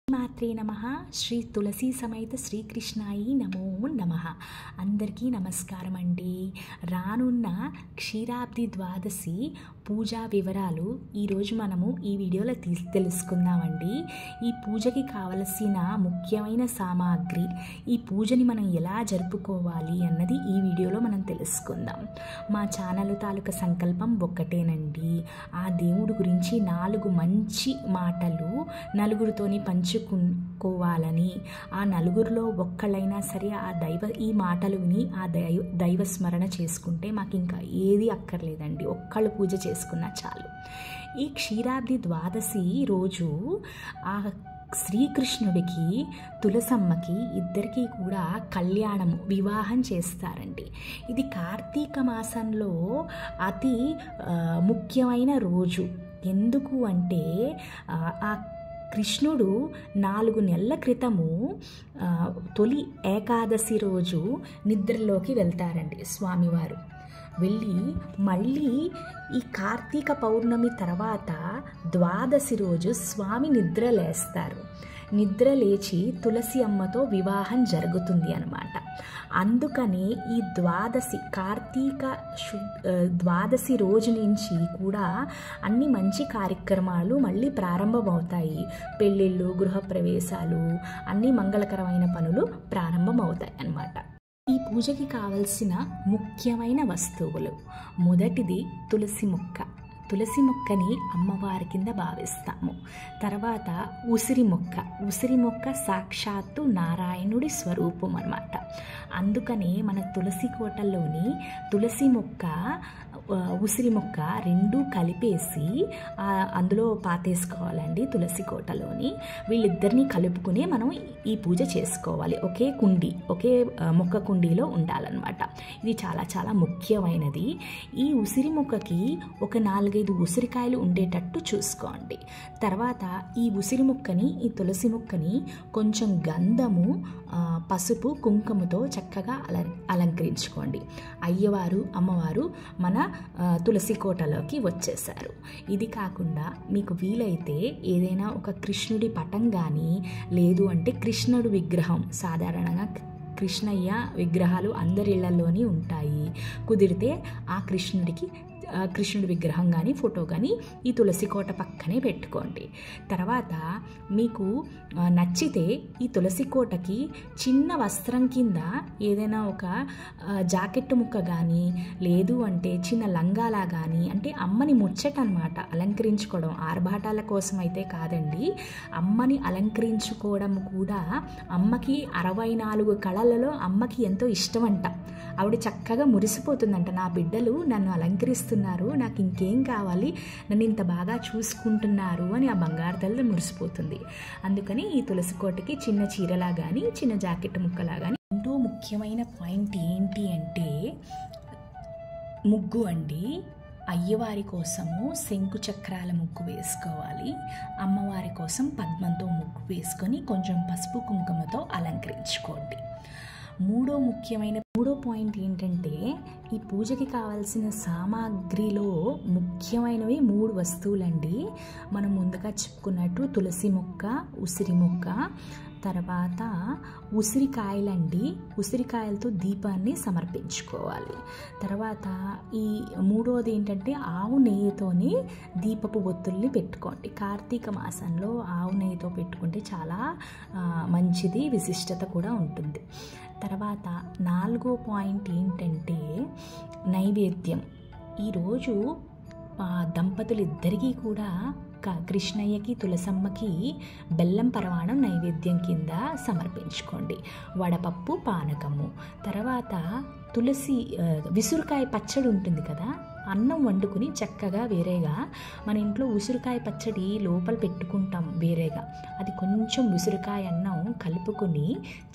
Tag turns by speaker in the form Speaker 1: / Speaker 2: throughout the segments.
Speaker 1: మాత్రే నమః. శ్రీ తులసి సమేత శ్రీకృష్ణాయి నమో నమః. అందరికీ నమస్కారం అండి. రానున్న క్షీరాబ్ది ద్వాదశి పూజా వివరాలు ఈరోజు మనము ఈ వీడియోలో తెలుసుకుందామండి. ఈ పూజకి కావలసిన ముఖ్యమైన సామాగ్రి, ఈ పూజని మనం ఎలా జరుపుకోవాలి అన్నది ఈ వీడియోలో మనం తెలుసుకుందాం. మా ఛానల్ తాలూకా సంకల్పం ఒక్కటేనండి. ఆ దేవుడి గురించి 4 మంచి మాటలు నలుగురితోని పంచుకోవాలని, ఆ నలుగురిలో ఒక్కళ్ళైనా సరే ఈ మాటలు విని ఆ దైవ స్మరణ చేసుకుంటే మాకు ఇంకా ఏది అక్కర్లేదండి. ఒక్కళ్ళు పూజ చేసుకున్నా చాలు. ఈ క్షీరాబ్ది ద్వాదశి రోజు ఆ శ్రీకృష్ణుడికి తులసమ్మకి ఇద్దరికీ కూడా వివాహం చేస్తారండి. ఇది కార్తీక మాసంలో అతి ముఖ్యమైన రోజు. ఎందుకు అంటే ఆ కృష్ణుడు 4 నెలల క్రితము తొలి ఏకాదశి రోజు నిద్రలోకి వెళ్తారండి స్వామివారు. వెళ్ళి మళ్ళీ ఈ కార్తీక పౌర్ణమి తర్వాత ద్వాదశి రోజు స్వామి నిద్ర లేస్తారు. నిద్ర లేచి తులసి అమ్మతో వివాహం జరుగుతుంది అన్నమాట. అందుకని ఈ కార్తీక ద్వాదశి రోజు నుంచి కూడా అన్ని మంచి కార్యక్రమాలు మళ్ళీ ప్రారంభమవుతాయి. పెళ్ళిళ్ళు, గృహప్రవేశాలు, అన్ని మంగళకరమైన పనులు ప్రారంభమవుతాయి అన్నమాట. ఈ పూజకి కావలసిన ముఖ్యమైన వస్తువులు, మొదటిది తులసి మొక్క. తులసి మొక్కని అమ్మవారి కింద భావిస్తాము. తర్వాత ఉసిరి మొక్క సాక్షాత్తు నారాయణుడి స్వరూపం అన్నమాట. అందుకనే మన తులసి కోటలోని తులసి మొక్క, ఉసిరి మొక్క 2 కలిపేసి అందులో పాతేసుకోవాలండి. తులసి కోటలోని వీళ్ళిద్దరినీ కలుపుకుని మనం ఈ పూజ చేసుకోవాలి. ఒకే మొక్క కుండీలో ఉండాలన్నమాట. ఇది చాలా చాలా ముఖ్యమైనది. ఈ ఉసిరి మొక్కకి ఒక 4-5 ఉసిరికాయలు ఉండేటట్టు చూసుకోండి. తర్వాత ఈ ఉసిరి మొక్కని, ఈ తులసి మొక్కని కొంచెం గంధము, పసుపు, కుంకుమతో చక్కగా అలంకరించుకోండి. అయ్యవారు, అమ్మవారు మన తులసి కోటలోకి వచ్చేసారు. ఇది కాకుండా మీకు వీలైతే ఏదైనా ఒక కృష్ణుడి పటం కానీ, లేదు అంటే కృష్ణుడి విగ్రహం, సాధారణంగా కృష్ణయ్య విగ్రహాలు అందరి ఇళ్లలోని ఉంటాయి. కుదిరితే ఆ కృష్ణుడి విగ్రహం కానీ, ఫోటో కానీ ఈ తులసి కోట పక్కనే పెట్టుకోండి. తర్వాత మీకు నచ్చితే ఈ తులసి కోటకి చిన్న వస్త్రం కింద ఏదైనా ఒక జాకెట్ ముక్క కానీ, లేదు అంటే చిన్న లంగాలా కానీ, అంటే అమ్మని ముచ్చట అన్నమాట అలంకరించుకోవడం. ఆర్భాటాల కోసం అయితే కాదండి. అమ్మని అలంకరించుకోవడం కూడా అమ్మకి 64 కళలలో అమ్మకి ఎంతో ఇష్టం అంట. ఆవిడ చక్కగా మురిసిపోతుందంట. నా బిడ్డలు నన్ను అలంకరిస్తున్నారు, నాకు ఇంకేం కావాలి, నన్ను ఇంత బాగా చూసుకుంటున్నారు అని ఆ బంగారు తల్లి మురిసిపోతుంది. అందుకని ఈ తులసి కోటకి చిన్న చీరలా కానీ, చిన్న జాకెట్ ముక్కలా కానీ. ఎంతో ముఖ్యమైన పాయింట్ ఏంటి అంటే ముగ్గు అండి. అయ్యవారి కోసము శంకు చక్రాల ముగ్గు వేసుకోవాలి. అమ్మవారి కోసం పద్మంతో ముగ్గు వేసుకొని కొంచెం పసుపు కుంకుమతో అలంకరించుకోండి. మూడో పాయింట్ ఏంటంటే ఈ పూజకి కావాల్సిన సామాగ్రిలో ముఖ్యమైనవి 3 వస్తువులండి. మనం ముందుగా చెప్పుకున్నట్టు తులసి మొక్క, ఉసిరి మొక్క, తర్వాత ఉసిరికాయలండి. ఉసిరికాయలతో దీపాన్ని సమర్పించుకోవాలి. తర్వాత ఈ 3వది ఏంటంటే ఆవు నెయ్యితోని దీపపు ఒత్తుల్ని పెట్టుకోండి. కార్తీక మాసంలో ఆవు నెయ్యితో పెట్టుకుంటే చాలా మంచిది, విశిష్టత కూడా ఉంటుంది. తర్వాత 4వ పాయింట్ ఏంటంటే నైవేద్యం. ఈరోజు దంపతులు ఇద్దరికీ కూడా కృష్ణయ్యకి, తులసమ్మకి బెల్లం పరమాణం నైవేద్యం కింద సమర్పించుకోండి. వడపప్పు, పానకము. తర్వాత విసురుకాయ పచ్చడి ఉంటుంది కదా, అన్నం వండుకుని చక్కగా వేరేగా మన ఇంట్లో ఉసిరికాయ పచ్చడి లోపల పెట్టుకుంటాం వేరేగా. అది కొంచెం ఉసిరికాయ అన్నం కలుపుకొని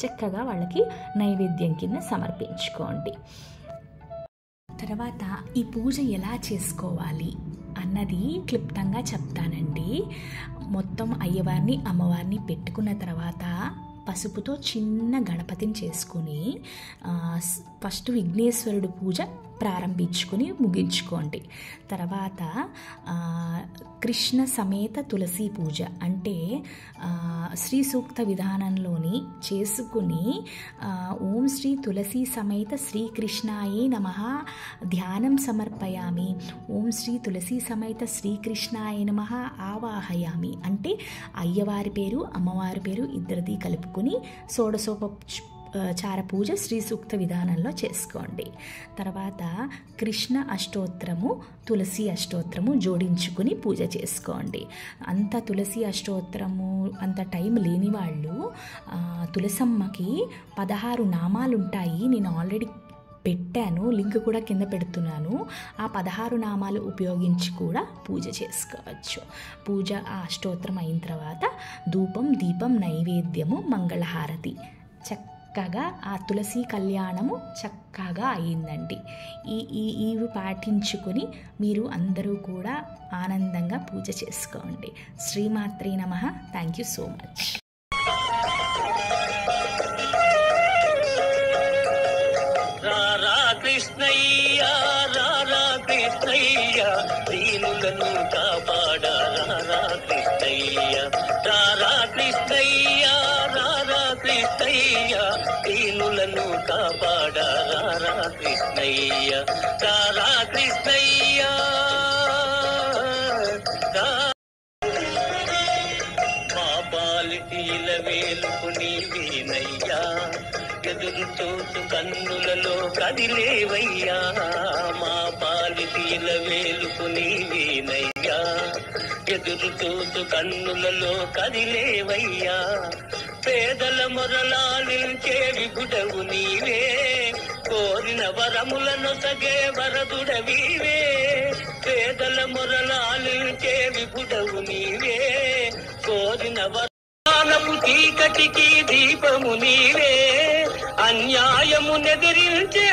Speaker 1: చక్కగా వాళ్ళకి నైవేద్యం కింద సమర్పించుకోండి. తర్వాత ఈ పూజ ఎలా చేసుకోవాలి అన్నది క్లుప్తంగా చెప్తానండి. మొత్తం అయ్యవారిని, అమ్మవారిని పెట్టుకున్న తర్వాత పసుపుతో చిన్న గణపతిని చేసుకుని ఫస్ట్ విఘ్నేశ్వరుడు పూజ ప్రారంభించుకుని ముగించుకోండి. తర్వాత కృష్ణ సమేత తులసి పూజ అంటే శ్రీ సూక్త విధానంలోని చేసుకుని ఓం శ్రీ తులసి సమేత శ్రీకృష్ణాయే నమః ధ్యానం సమర్పయామి, ఓం శ్రీ తులసి సమేత శ్రీకృష్ణాయ నమః ఆవాహయామి అంటే అయ్యవారి పేరు అమ్మవారి పేరు ఇద్దరిది కలుపుకొని షోడశోపచార పూజ శ్రీ సూక్త విధానంలో చేసుకోండి. తర్వాత కృష్ణ అష్టోత్తరము తులసి అష్టోత్తరము జోడించుకుని పూజ చేసుకోండి. అంత తులసి అష్టోత్తరము అంత టైం లేని వాళ్ళు తులసమ్మకి 16 నామాలు ఉంటాయి. నేను ఆల్రెడీ పెట్టాను, లింక్ కూడా కింద పెడుతున్నాను. ఆ 16 నామాలు ఉపయోగించి కూడా పూజ చేసుకోవచ్చు. పూజ ఆ అష్టోత్తరం అయిన తర్వాత ధూపం దీపం నైవేద్యము మంగళహారతి చక్కగా ఆ తులసి కళ్యాణము చక్కగా అయిందండి. ఇవి పాటించుకొని మీరు అందరూ కూడా ఆనందంగా పూజ చేసుకోండి. శ్రీమాత్రే నమః. Thank you so much.
Speaker 2: కృష్ణయ్య రారా కృష్ణయ్య దీనులను కాపాడ రారా కృష్ణయ్య, రారా కృష్ణయ్య రారా కృష్ణయ్య దీనులను కాపాడ రారా కృష్ణయ్య, రారా కృష్ణయ్య పాపాలిటీల వేలుకుని వీనయ్యా, ఎదురు చూసు కన్నులలో కదిలేవయ్యా, మా పాలిటీల వేలుకుని వీనయ్యా, ఎదురు చూసు కన్నులలో కదిలేవయ్యా, పేదల మొరలాలించే విగుడవు నీవే, కోరిన వరములను సగే వరదుడవీవే, పేదల మొరలాలించే విగుడవు నీవే, కోరిన వరపు చీకటికి దీపము నీవే, అన్యాయము నెదిరించే